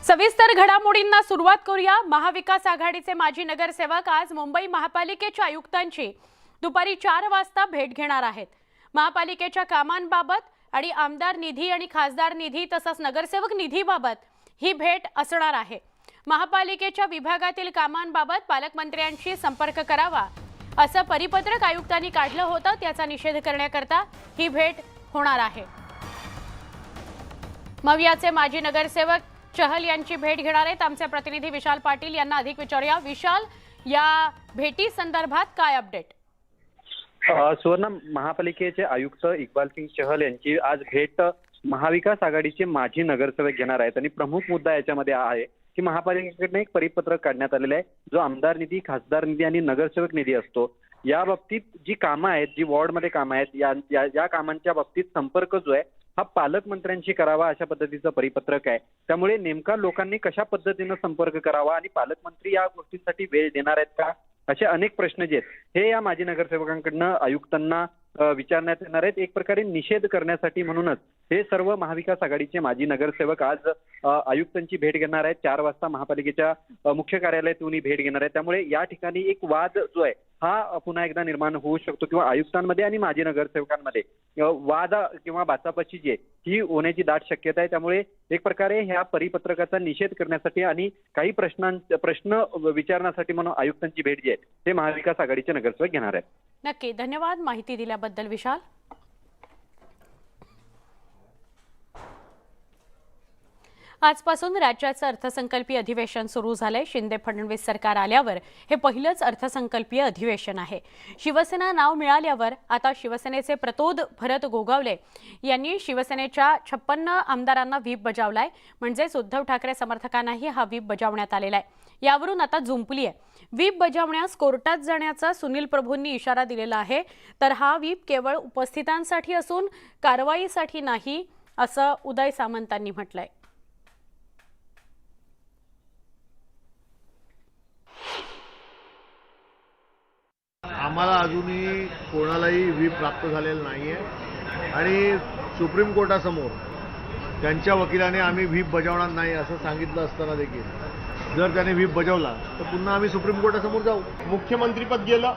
सविस्तर घडामोडींना सुरुवात करूया। महाविकास आघाडीचे माजी नगरसेवक आज मुंबई महापालिकेच्या आयुक्तांची दुपारी 4 वाजता भेट घेणार आहेत। महापालिकेच्या कामांबाबत आणि आमदार निधी आणि खासदार निधी तसंच नगरसेवक निधीबाबत ही भेट असणार आहे। महापालिकेच्या विभागातील कामांबाबत पालकमंत्र्यांशी संपर्क करावा असं परिपत्रक आयुक्तांनी काढलं होतं, त्याचा निषेध करण्याकरता ही भेट होणार आहे। मवियाचे माजी नगरसेवक चहल यांची भेट घेणार आहेत। आमचे प्रतिनिधी विशाल पाटील यांना अधिक विचारूया। विशाल, या भेटी संदर्भात काय अपडेट? सुवर्ण, महापालिकेचे आयुक्त इक्बाल सिंग चहल यांची आज भेट महाविकास आघाडीचे माजी नगरसेवक घेणार आहेत आणि प्रमुख मुद्दा याच्यामध्ये आहे की महापालिकेकडे एक परिपत्रक काढण्यात आलेलं आहे जो आमदार निधी, खासदार निधी आणि नगरसेवक निधी असतो। या बाबतीत जी कामं आहेत, जी वॉर्डमध्ये कामं आहेत, या कामांच्या बाबतीत संपर्क जो आहे हा पालकमंत्र्यांशी करावा अशा पद्धतीचं परिपत्रक आहे। त्यामुळे नेमका लोकांनी कशा पद्धतीनं संपर्क करावा आणि पालकमंत्री या गोष्टींसाठी वेळ देणार आहेत का, असे अनेक प्रश्न जे आहेत हे या माजी नगरसेवकांकडनं आयुक्तांना विचारण्यात येणार आहेत। एक प्रकारे निषेध करण्यासाठी म्हणूनच हे सर्व महाविकास आघाडीचे माजी नगरसेवक आज आयुक्तांची भेट घेणार आहेत। 4 वाजता महापालिकेच्या मुख्य कार्यालयातून ही भेट घेणार आहे। त्यामुळे या ठिकाणी एक वाद जो आहे हा पुन्हा एकदा निर्माण होऊ शकतो किंवा आयुक्तांमध्ये आणि माजी नगरसेवकांमध्ये वाद किंवा बाचाबाची जी ही होण्याची दाट शक्यता आहे। त्यामुळे एक प्रकारे ह्या परिपत्रकाचा निषेध करण्यासाठी आणि काही प्रश्न विचारण्यासाठी म्हणून आयुक्तांची भेट जी आहे ते महाविकास आघाडीचे नगरसेवक घेणार आहेत। नक्की, धन्यवाद माहिती दिल्याबद्दल विशाल। आजपासून राज्याचं अर्थसंकल्पीय अधिवेशन सुरू झालंय। शिंदे फडणवीस सरकार आल्यावर हे पहिलंच अर्थसंकल्पीय अधिवेशन आहे। शिवसेना नाव मिळाल्यावर आता शिवसेनेचे प्रतोद भरत गोगावले यांनी शिवसेनेच्या 56 आमदारांना व्हीप बजावलाय, म्हणजेच उद्धव ठाकरे समर्थकांनाही हा व्हीप बजावण्यात आलेला आहे। यावरून आता झुंपली आहे। व्हीप बजावण्यास कोर्टात जाण्याचा सुनील प्रभूंनी इशारा दिलेला आहे, तर हा व्हीप केवळ उपस्थितांसाठी असून कारवाईसाठी नाही असं उदय सामंतांनी म्हटलंय। आम्हाला अजूनही कोणालाही व्हीप प्राप्त झालेला नाहीये आणि सुप्रीम कोर्टासमोर त्यांच्या वकिलाने आम्ही व्हीप बजावणार नाही असं सांगितलं असताना देखील जर त्याने व्हीप बजावला तर पुन्हा आम्ही सुप्रीम कोर्टासमोर जाऊ। मुख्यमंत्रीपद गेलं,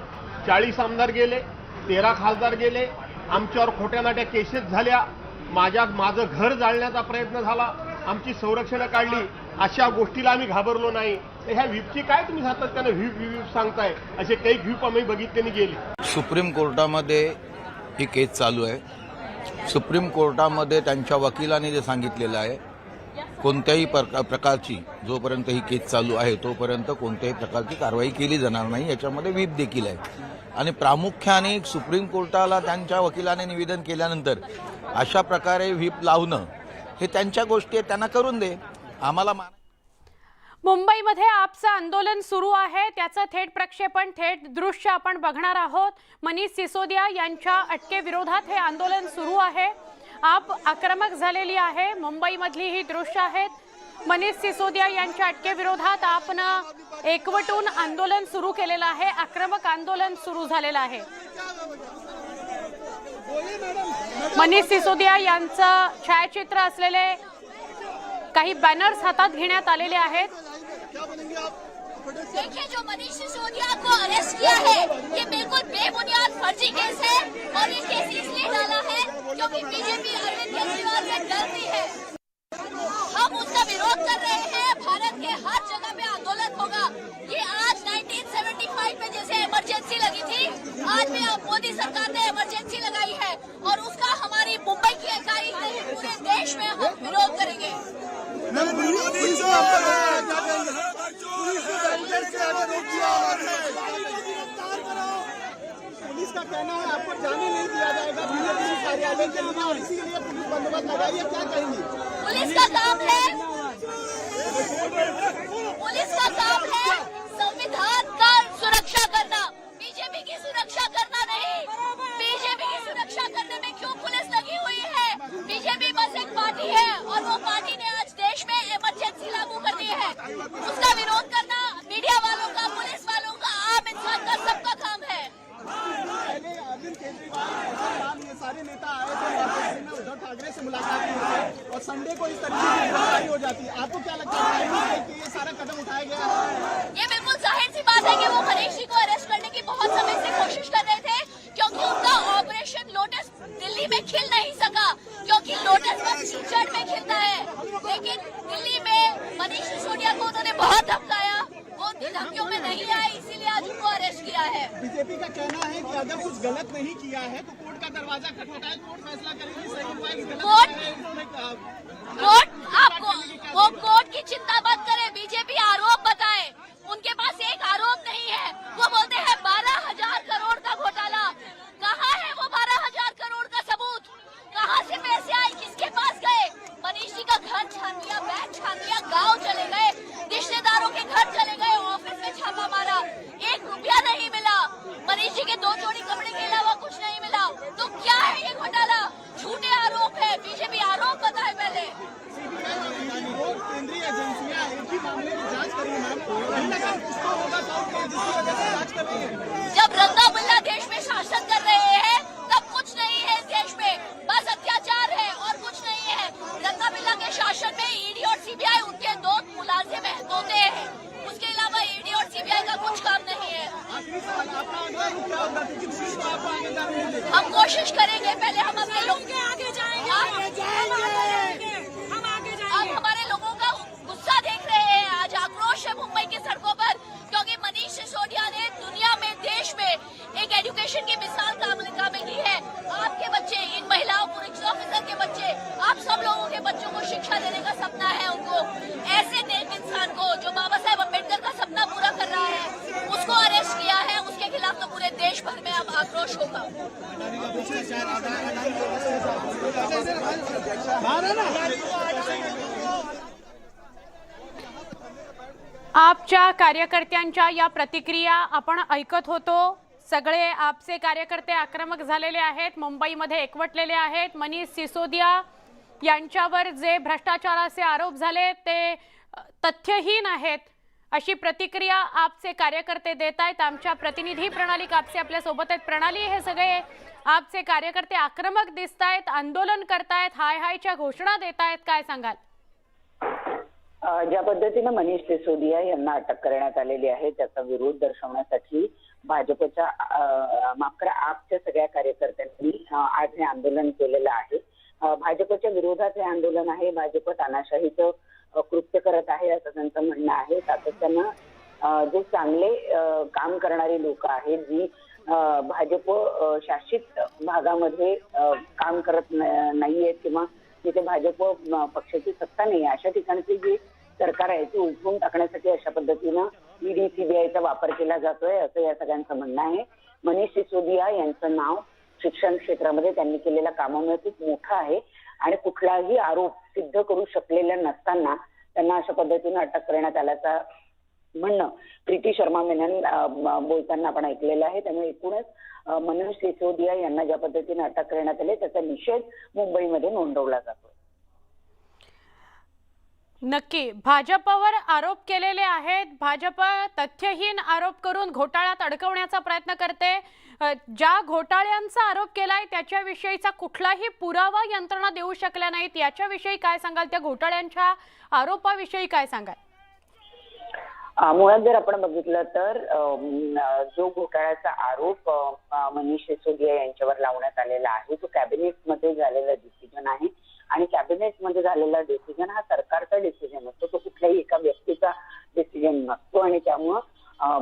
40 आमदार गेले, 13 खासदार गेले, आमच्यावर खोट्या नाट्या केसेस झाल्या, माझं घर जाळण्याचा प्रयत्न झाला, आमची संरक्षणं काढली, अशा गोष्टीला आम्ही घाबरलो नाही। तर ह्या व्हीपची काय तुम्ही सातत्यानं व्हीप सांगताय? असे काही व्हीप आम्ही बघितले गेले। सुप्रीम कोर्टामध्ये ही केस चालू आहे। सुप्रीम कोर्टामध्ये त्यांच्या वकिलांनी जे सांगितलेलं आहे कोणत्याही प्रकारची जोपर्यंत ही केस चालू आहे तोपर्यंत कोणत्याही प्रकारची कारवाई केली जाणार नाही, याच्यामध्ये व्हीप देखील आहे। आणि प्रामुख्याने सुप्रीम कोर्टाला त्यांच्या वकिलाने निवेदन केल्यानंतर अशा प्रकारे व्हीप लावणं हे त्यांच्या गोष्टी आहेत, त्यांना करून दे। आम्हाला मुंबईमध्ये आपचं आंदोलन सुरू आहे, त्याचं थेट प्रक्षेपण, थेट दृश्य आपण बघणार आहोत। मनीष सिसोदिया यांच्या अटकेविरोधात हे आंदोलन सुरू आहे। आप आक्रमक झालेली आहे। मुंबईमधली ही दृश्य आहेत। मनीष सिसोदिया यांच्या अटकेविरोधात आपण एकवटून आंदोलन सुरू केलेलं आहे। आक्रमक आंदोलन सुरू झालेलं आहे। मनीष सिसोदिया यांचं छायाचित्र असलेले काही बॅनर्स हातात घेण्यात आलेले आहेत। देखिए, जो मनीष सिसोदिया को अरेस्ट किया है ये बिल्कुल बेबुनियाद फर्जी केस है और ये केस इसलिए डाला है क्योंकि बीजेपी अरविंद केजरीवाल से डरती है। हम उसका विरोध कर रहे हैं। भारत के हर जगह पे आंदोलन होगा। ये आज 1975 में जैसे इमरजेंसी लगी थी, आज भी मोदी सरकार ने इमरजेंसी लगाई है और उसका हमारी मुंबई की इकाई नहीं पूरे देश में हम विरोध करेंगे। पुलिस का कहना है आपको जाने नहीं दिया जाएगा बीजेपी कार्यालय के लिए और इसीलिए पुलिस बंदोबस्त लगाई है, क्या कहेंगे? पुलिस का काम है संविधान का सुरक्षा करना, बीजेपी की सुरक्षा करना नहीं। बीजेपी की सुरक्षा करने में क्यों पुलिस लगी हुई है? बीजेपी बस एक पार्टी है और वो पार्टी ने आज देश में इमरजेंसी लागू कर दी है। उसका विरोध करना मीडिया वालों का, पुलिस वालों का, आम इंसान का, सबका काम है। अरविंद केजरीवाल ये सारे नेता आए थे, उद्धव ठाकरे से मुलाकात की और संडे को इस तरीके की गिरफ्तारी हो जाती है, आपको क्या लगता है टाइमिंग है कि ये सारा कदम उठाया गया है? ये बिल्कुल जाहिर सी बात है कि वो मनीष जी को अरेस्ट करने की बहुत समय से कोशिश कर रहे थे, क्योंकि उनका ऑपरेशन लोटस दिल्ली में खिल नहीं सका, क्योंकि लोटस बस कीचड़ में खिलता है। लेकिन दिल्ली में मनीष सिसोदिया को उन्होंने बहुत धमकाया, वो उनकी धमकियों में नहीं आए, इसीलिए आज उनको अरेस्ट किया है। बीजेपी का कहना है कि अगर कुछ गलत नहीं किया है तो कोर्ट का दरवाजा खटखटाए, कोर्ट फैसला करेगी। सही वाइज गलत कोर्ट है, उन्होंने कोर्ट आपको वो कोर्ट की चिंता मत करे, बीजेपी आरोप बताए, उनके पास एक आरोप नहीं है। वो बोलते हैं 12,000 करोड़ का घोटाला, कहाँ है वो 12,000 करोड़ का सबूत? कहाँ से पैसे आए, किसके पास गए? मनीष जी का घर छान लिया, बैंक छान लिया, गांव चले गए, रिश्तेदारों के घर चले गए, ऑफिस में छापा मारा, 1 रुपया नहीं मिला। मनीष जी के 2 जोड़ी कपड़े के अलावा कुछ नहीं मिला। तो क्या है ये घोटाला? झूठे आरोप है, बीजेपी आरोप बताए पहले। केंद्रीय एजेंसियां एक ही मामले की जांच करेंगी मैम, कहीं ना कहीं कुछ तो होगा जिसकी वजह से जांच कर रही है। जब रंगा मुल्ला देश में शासन कर रहे हैं तब कुछ नहीं है इस देश में, बस अत्याचार है और कुछ नहीं है। रंगा मुल्ला के शासन में ईडी और सीबीआई उनके 2 मुलाजिम होते हैं, उसके अलावा ईडी और सीबीआई का कुछ काम नहीं है। आखिरी सवाल, आपका अगला रुख क्या होगा? क्योंकि पुलिस को आपको आगे जाने नहीं देगी। हम कोशिश करेंगे, पहले हम अपने लोग आगे जाएंगे, हम आगे अब जाएंगे। हमारे लोगों का गुस्सा देख रहे हैं, आज आक्रोश है मुंबई की सड़कों पर, क्योंकि मनीष सिसोदिया ने दुनिया में, देश में एक एजुकेशन की मिसाल कायम की है। आपके बच्चे, इन महिलाओं, पुलिस ऑफिसर के बच्चे, आप सब लोगों के बच्चों को शिक्षा देने का सपना है उनको। ऐसे नेक इंसान को, जो बाबा साहेब अम्बेडकर का सपना पूरा कर रहा है, उसको अरेस्ट किया है, उसके खिलाफ तो पूरे देश भर में अब आक्रोश होगा। आपच्या कार्यकर्त्यांच्या या प्रतिक्रिया आपण ऐकत होतो। सगळे आपचे कार्यकर्ते आक्रमक झालेले आहेत, मुंबईमध्ये एकवटलेले आहेत। मनीष सिसोदिया यांच्यावर जे भ्रष्टाचाराचे आरोप झाले ते तथ्यहीन आहेत, अशी प्रतिक्रिया आपचे कार्यकर्ते देत आहेत। आमच्या प्रतिनिधी प्रणाली कापसे आपल्या सोबत आहेत। प्रणाली, हे सगळे आपचे कार्यकर्ते आक्रमक दिसत आहेत, आंदोलन करतायत, हाय हायच्या घोषणा देत आहेत, काय सांगाल? ज्या पद्धतीने मनीष सिसोदिया यांना अटक करण्यात आलेली आहे त्याचा विरोध दर्शवण्यासाठी भाजपच्या आपच्या सगळ्या कार्यकर्त्यांनी आज हे आंदोलन केलेलं आहे। भाजपच्या विरोधात हे आंदोलन आहे। भाजप तानाशाहीचं कृत्य करत आहे असं त्यांचं म्हणणं आहे। सातत्यानं जे चांगले काम करणारी लोक आहेत, जी भाजप शासित भागामध्ये काम करत नाहीयेत किंवा जिथे भाजप पक्षाची सत्ता नाही, अशा ठिकाणचे जे सरकार आहे ते उलटून टाकण्यासाठी अशा पद्धतीनं ईडी सीबीआयचा वापर केला जातोय असं या सगळ्यांचं म्हणणं आहे। मनीष सिसोदिया यांचं नाव शिक्षण क्षेत्रामध्ये त्यांनी केलेल्या कामामुळे खूप मोठं आहे आणि कुठलाही आरोप सिद्ध करू शकलेला नसताना त्यांना अशा पद्धतीनं अटक करण्यात आल्याचं म्हणणं प्रीती शर्मा मेनन बोलताना आपण ऐकलेलं आहे। त्यामुळे एकूणच मनीष सिसोदिया यांना ज्या पद्धतीने अटक करण्यात आली त्याचा निषेध मुंबईमध्ये नोंदवला जातो। नक्की भाजपवर आरोप केलेले आहेत, भाजप तथ्यहीन आरोप करून घोटाळ्यात अडकवण्याचा प्रयत्न करते। ज्या घोटाळ्यांचा आरोप केलाय त्याच्याविषयीचा कुठलाही पुरावा यंत्रणा देऊ शकल्या नाहीत, याच्याविषयी काय सांगाल? त्या घोटाळ्यांच्या आरोपाविषयी काय सांगाल? मुळात जर आपण बघितलं तर जो घोटाळ्याचा आरोप मनीष सिसोदिया यांच्यावर लावण्यात आलेला आहे तो कॅबिनेटमध्ये झालेला डिसिजन आहे आणि कॅबिनेटमध्ये झालेला डिसिजन हा सरकारचा डिसिजन असतो, तो कुठल्याही एका व्यक्तीचा डिसिजन नसतो आणि त्यामुळं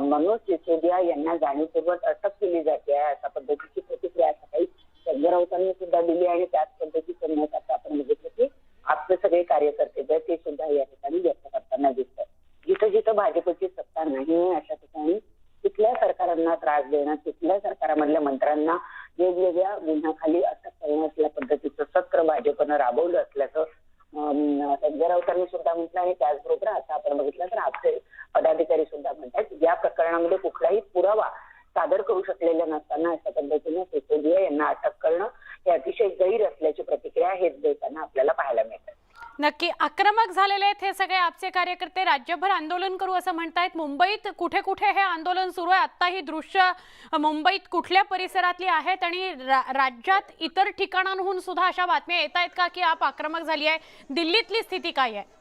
मनोज सिसोदिया यांना जाणीवपूर्वक अटक केली जाते आहे अशा पद्धतीची प्रतिक्रिया सकाळी संजय राऊतांनी सुद्धा दिली आणि त्याच पद्धतीचं मत आता आपण बघितलं की आपले सगळे कार्यकर्ते जे ते सुद्धा या ठिकाणी व्यक्त करताना दिसतात। जिथं जिथं भाजपची सत्ता नाही अशा ठिकाणी तिथल्या सरकारांना त्रास देणं, तिथल्या सरकारामधल्या मंत्र्यांना वेगवेगळ्या गुन्ह्याखाली अटक करण्याच्या पद्धतीचं सत्र भाजपनं राबवलं असल्याचं संजय राऊतांनी सुद्धा म्हटलं आणि त्याचबरोबर आता आपण बघितलं तर आपले पदाधिकारी सुद्धा म्हणतात या प्रकरणामध्ये कुठलाही पुरावा सादर करू शकलेला नसताना अशा पद्धतीने सिसोदिया यांना अटक करणं हे अतिशय गैर असल्याची प्रतिक्रिया हेच देताना आपल्याला पाहायला मिळतात। नक्की आक्रमक झालेले आहेत हे सगळे आपचे कार्यकर्ते, राज्यभर आंदोलन करू असं म्हणतायत. मुंबईत कुठे कुठे हे आंदोलन सुरू आहे? आता ही दृश्य मुंबईत कुठल्या परिसरातली आहेत आणि राज्यात इतर ठिकाणांहून सुद्धा अशा बातम्या येत आहेत का की आप आक्रमक झाली आहे? दिल्लीतली स्थिती काय आहे?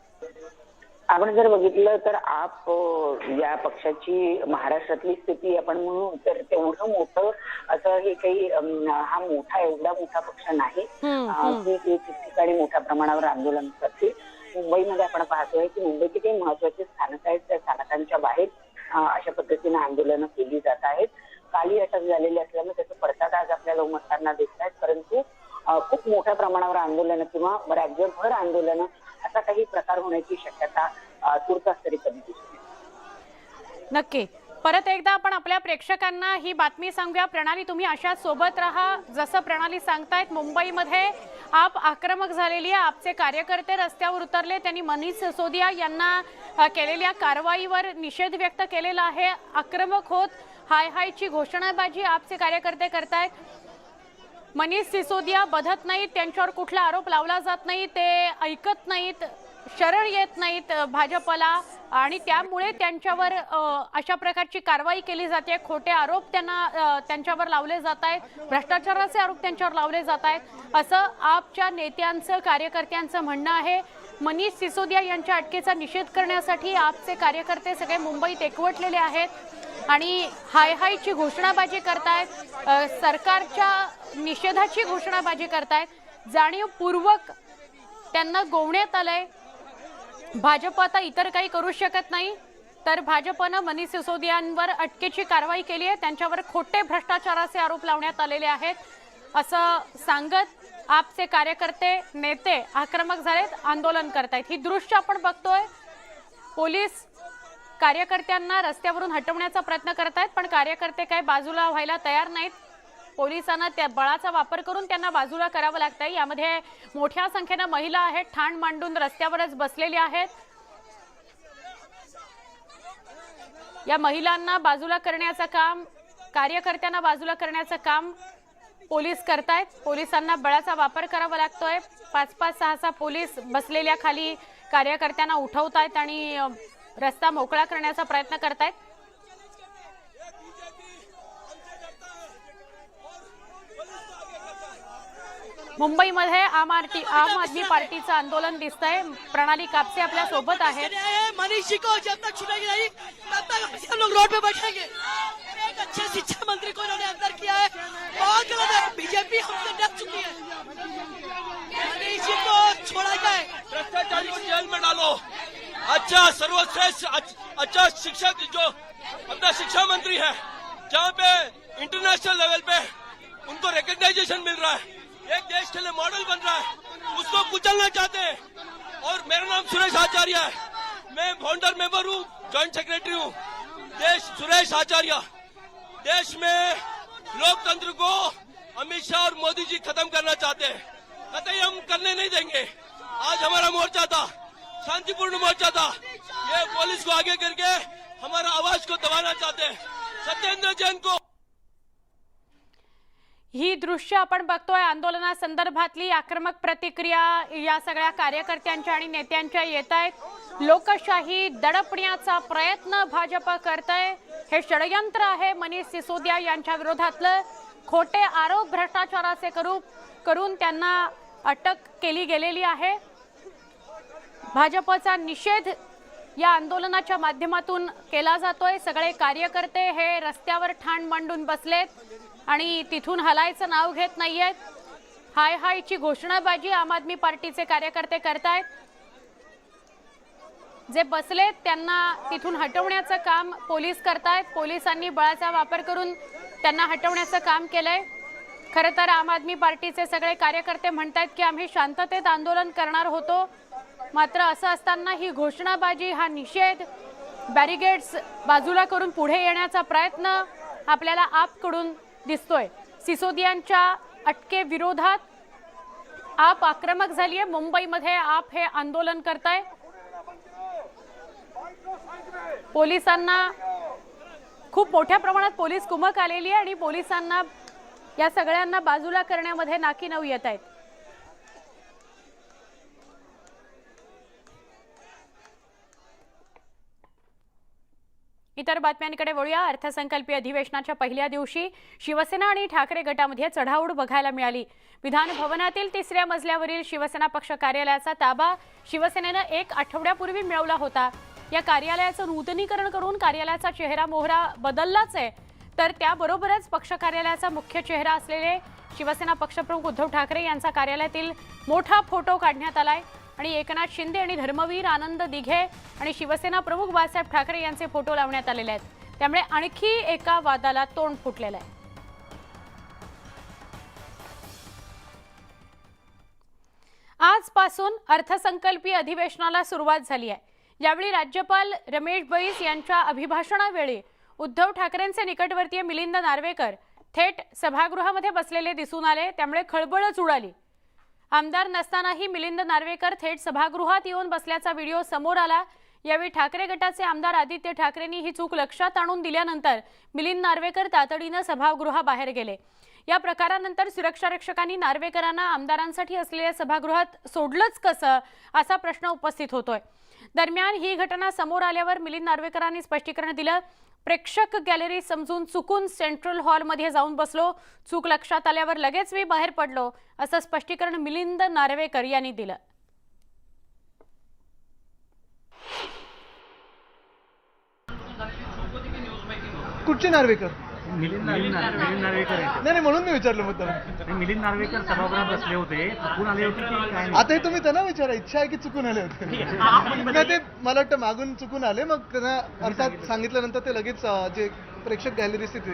आपण जर बघितलं तर आप या पक्षाची महाराष्ट्रातली स्थिती आपण म्हणू तर तेवढं मोठं असं हे काही हा एवढा मोठा पक्ष नाही की ठिकठिकाणी मोठ्या प्रमाणावर आंदोलन करते. मुंबईमध्ये आपण पाहतोय की मुंबईचे काही महत्वाचे स्थानक आहेत, त्या स्थानकांच्या बाहेर अशा पद्धतीने आंदोलनं केली जात आहेत. काली अटक झालेली असल्यामुळे त्याचा पडसाद आज आपल्याला उमटताना दिसत आहेत. परंतु खूप मोठ्या प्रमाणावर आंदोलनं किंवा राज्यभर आंदोलनं असा काही प्रकार होण्याची शक्यता तुर्तास तरी कमी दिसते. नक्की. परत एकदा आपण आपल्या प्रेक्षकांना ही बातमी सांगूया. प्रणाली, तुम्ही अशाच सोबत राहा. जसं प्रणाली सांगतायत, मुंबईमध्ये आप आक्रमक झालेली आहे. आपचे कार्यकर्ते रस्त्यावर उतरले. त्यांनी मनीष सिसोदिया यांना केलेल्या कारवाईवर निषेध व्यक्त केलेला आहे. आक्रमक होत हाय हायची घोषणाबाजी आपचे कार्यकर्ते करतायत. मनीष सिसोदिया बधत नाहीत, त्यांच्यावर कुठला आरोप लावला जात नाही, ते ऐकत नाहीत, शरण येत नाहीत भाजपला आणि त्यामुळे त्यांच्यावर अशा प्रकारची कारवाई केली जाते. खोटे आरोप त्यांच्यावर लावले जात आहेत, भ्रष्टाचाराचे आरोप त्यांच्यावर लावले जात आहेत असं आपच्या नेत्यांचं कार्यकर्त्यांचं म्हणणं आहे. मनीष सिसोदिया यांच्या अटकेचा निषेध करण्यासाठी आपचे कार्यकर्ते सगळे मुंबईत एकवटलेले आहेत आणि हाय हायची घोषणाबाजी करतायत, सरकारच्या निषेधाची घोषणाबाजी करतायत. जाणीवपूर्वक त्यांना गोवण्यात आलंय. भाजप आता इतर काही करू शकत नाही, तर भाजपनं मनीष सिसोदियांवर अटकेची कारवाई केली आहे. त्यांच्यावर खोटे भ्रष्टाचाराचे आरोप लावण्यात आलेले आहेत असं सांगत आपचे कार्यकर्ते नेते आक्रमक झालेत, आंदोलन करतायत. ही दृश्य आपण बघतोय. पोलीस कार्यकर्त्यांना रस्त्यावरून हटवण्याचा प्रयत्न करतायत, पण कार्यकर्ते काही बाजूला व्हायला तयार नाहीत. पोलिसांना त्या बळाचा वापर करून त्यांना बाजूला करावं लागतंय. यामध्ये मोठ्या संख्येनं महिला आहेत, ठाण मांडून रस्त्यावरच बसलेल्या आहेत. या महिलांना बाजूला करण्याचं काम, कार्यकर्त्यांना बाजूला करण्याचं काम पोलीस करतायत. पोलिसांना बळाचा वापर करावा लागतोय. 5-5, 6-6 पोलीस बसलेल्या खाली कार्यकर्त्यांना उठवतायत आणि रस्ता मोकळा करण्याचा प्रयत्न करतायत. मुंबईमध्ये आम आदमी पार्टीचं आंदोलन दिसतंय. प्रणाली कापसे आपल्या सोबत आहेत. मनीष जी को जब तक छुड़ेगी नहीं तब तक हम लोग रोड पे बैठेंगे. एक अच्छे शिक्षा मंत्री को इन्होंने अंदर किया है, बहुत गलत है. बीजेपी हमसे डर चुकी है. मनीष जी को छोड़ा जाए, भ्रष्टाचारी को जेल में डालो. अच्छा सर्वश्रेष्ठ अच्छा शिक्षक जो अपना शिक्षा मंत्री है, जहाँ पे इंटरनेशनल लेवल पे उनको रिकग्नाइजेशन मिल रहा है, एक देश के लिए मॉडल बन रहा है, उसको कुचलना चाहते हैं. और मेरा नाम सुरेश आचार्य है, मैं फाउंडर मेंबर हूँ, जॉइंट सेक्रेटरी हूँ. सुरेश आचार्य. देश में लोकतंत्र को अमित शाह और मोदी जी खत्म करना चाहते हैं. कतई हम करने नहीं देंगे. आज हमारा मोर्चा था, शांतिपूर्ण मोर्चा था. ये पुलिस को आगे करके हमारा आवाज को दबाना चाहते हैं. सत्येंद्र जैन को. ही दृश्य आपण बघतोय. आंदोलनासंदर्भातली आक्रमक प्रतिक्रिया या सगळ्या कार्यकर्त्यांच्या आणि नेत्यांच्या येत आहेत. लोकशाही दडपण्याचा प्रयत्न भाजप करतंय. हे षडयंत्र आहे मनीष सिसोदिया यांच्या विरोधातलं. खोटे आरोप भ्रष्टाचाराचे करून त्यांना अटक केली गेलेली आहे. भाजपचा निषेध या आंदोलनाच्या माध्यमातून केला जातोय. सगळे कार्यकर्ते हे रस्त्यावर ठाण मांडून बसलेत आणि तिथून हलायचं नाव घेत नाहीयेत. हाय हायची घोषणाबाजी आम आदमी पार्टीचे कार्यकर्ते करतायत. जे बसलेत त्यांना तिथून हटवण्याचं काम पोलीस करतायत. पोलिसांनी बळाचा वापर करून त्यांना हटवण्याचं काम केलंय. खरं तर आम आदमी पार्टीचे सगळे कार्यकर्ते म्हणतायत की आम्ही शांततेत आंदोलन करणार होतो, मात्र असं असताना ही घोषणाबाजी, हा निषेध, बॅरिगेड्स बाजूला करून पुढे येण्याचा प्रयत्न आपल्याला आपकडून दिसतोय. सिसोदियांच्या अटकेविरोधात आप आक्रमक झालीये. मुंबईमध्ये आप हे आंदोलन करताय. पोलिसांना खूप मोठ्या प्रमाणात पोलीस कुमक आलेली आहे आणि पोलिसांना या सगळ्यांना बाजूला करण्यामध्ये नाकीनऊ येत आहेत. इतर बातम्यांकडे वळूया. अर्थसंकल्पीय अधिवेशनाच्या पहिल्या दिवशी शिवसेना आणि ठाकरे गटामध्ये चढाओढ बघायला मिळाली. विधान भवनातील 3ऱ्या मजल्यावरील शिवसेना पक्ष कार्यालयाचा ताबा शिवसेनेनं 1 आठवड्यापूर्वी मिळवला होता. या कार्यालयाचं नूतनीकरण करून कार्यालयाचा चेहरा मोहरा बदललाच आहे. तर त्याबरोबरच पक्ष कार्यालयाचा मुख्य चेहरा असलेले शिवसेना पक्षप्रमुख उद्धव ठाकरे यांचा कार्यालयातील मोठा फोटो काढण्यात आलाय आणि एकनाथ शिंदे आणि धर्मवीर आनंद दिघे आणि शिवसेना प्रमुख बाळासाहेब ठाकरे यांचे फोटो लावण्यात आलेले आहेत. त्यामुळे आणखी एका वादाला तोंड फुटलेलं आहे. आजपासून अर्थसंकल्पीय अधिवेशनाला सुरुवात झाली आहे. यावेळी राज्यपाल रमेश बैस यांच्या अभिभाषणावेळी उद्धव ठाकरेंचे निकटवर्तीय मिलिंद नार्वेकर थेट सभागृहामध्ये बसलेले दिसून आले. त्यामुळे खळबळच उडाली. आमदार नसतानाही मिलिंद नार्वेकर थेट सभागृहात येऊन बसल्याचा व्हिडिओ समोर आला. यावेळी ठाकरे गटाचे आमदार आदित्य ठाकरेंनी ही चूक लक्षात आणून दिल्यानंतर मिलिंद नार्वेकर तातडीनं सभागृहाबाहेर गेले. या प्रकारानंतर सुरक्षा रक्षकांनी नार्वेकरांना आमदारांसाठी असलेल्या सभागृहात सोडलंच कसं असा प्रश्न उपस्थित होतोय. दरम्यान ही घटना समोर आल्यावर मिलिंद नार्वेकरांनी स्पष्टीकरण दिलं. प्रेक्षक गॅलरी समजून चुकून सेंट्रल हॉलमध्ये जाऊन बसलो. चूक लक्षात आल्यावर लगेच मी बाहेर पडलो असं स्पष्टीकरण मिलिंद नार्वेकर यांनी दिलं. कुठचे नार्वेकर? मिलिंद नार्वेकर नाही म्हणून मी विचारलं मुद्दा. मिलिंद नार्वेकर सभागृहात बसले होते, चुकून आले होते की काय? आता हे तुम्ही त्यांना विचारा, इच्छा आहे की चुकून आले होते? नाही, ते मला वाटतं मागून चुकून आले, मग त्यांना अर्थात सांगितल्यानंतर ते लगेच जे प्रेक्षक गॅलरी स्थिती